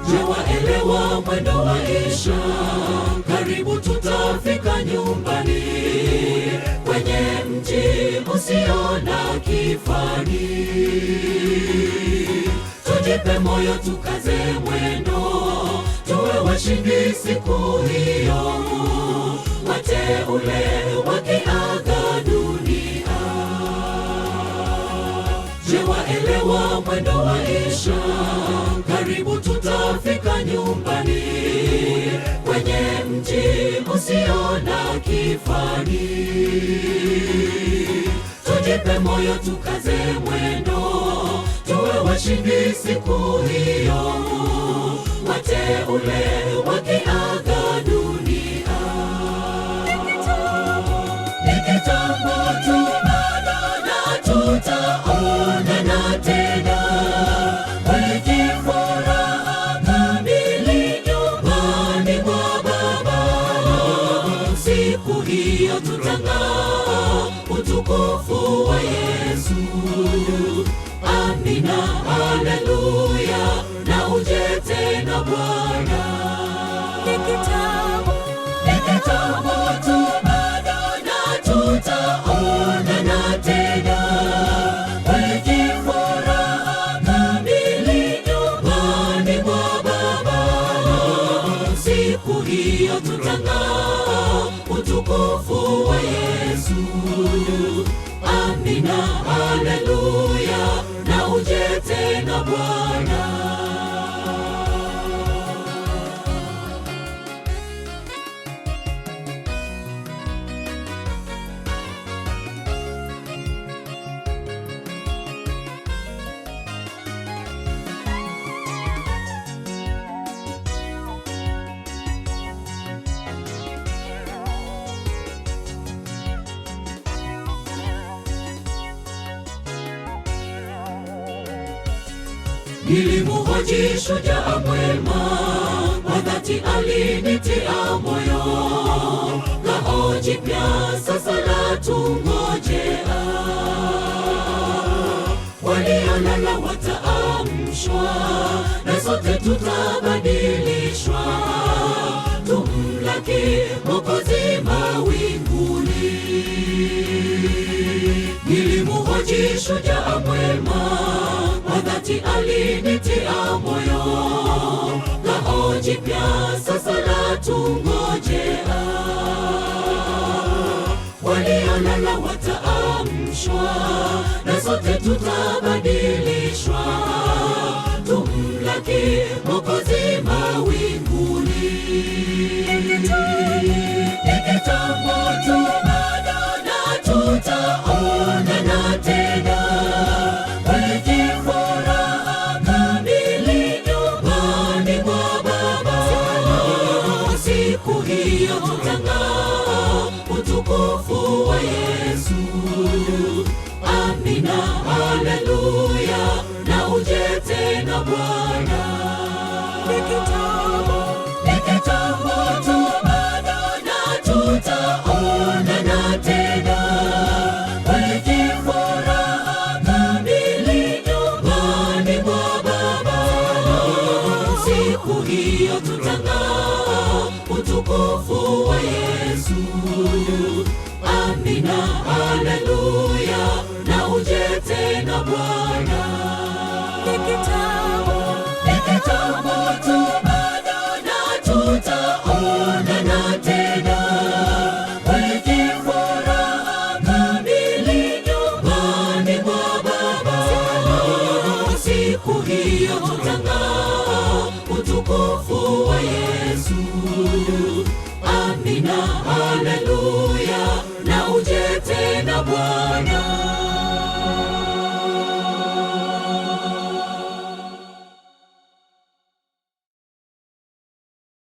Je, waelewa mwendo wa maisha? Karibu tutafika nyumbani, kwenye mji usio na kifani. Tujipe moyo, tukaze mwendo, tuwe washindi siku hiyo, wateule wakiaga dunia. Je, waelewa mwendo wa maisha? Karibu tutafika nyumbani, kwenye mji usio na kifani. Tujipe moyo, tukaze mwendo, tuwe washindi siku hiyo, wateule wakiaga dunia. Ni kitambo tu bado na tutaonana tena, kwenye furaha kamili nyumbani mwa Baba. Siku hiyo tutang'aa utukufu wa Yesu. Amina, haleluya, na uje tena Bwana. Ni kitambo tu bado na tutaonana tena, kwenye furaha kamili nyumbani mwa Baba. Siku hiyo tutang'aa utukufu wa Yesu. Amina, haleluya, na uje tena Bwana. Nilimhoji shujaa mwema, kwa dhati alinitia moyo. Ngao jipya sasa latungojea, waliolala wataamshwa, na sote tutabadilishwa, tumlaki Mwokozi mawinguni. Nilimhoji shujaa mwema, kwa dhati alinitia moyo. Ngao jipya sasa latungojea, waliolala wataamshwa, na sote tutabadilishwa, tumlaki Mwokozi mawinguni. Ni kitambo tu bado na tutaonana tena, kwenye furaha kamili nyumbani mwa Baba. Siku hiyo tutang'aa utukufu wa Yesu. Amina, haleluya, na uje tena Bwana. Ni kitambo tu bado na tutaonana tena, kwenye furaha kamili nyumbani mwa Baba. Siku hiyo tutang'aa utukufu wa Yesu. Amina, haleluya, na uje tena Bwana.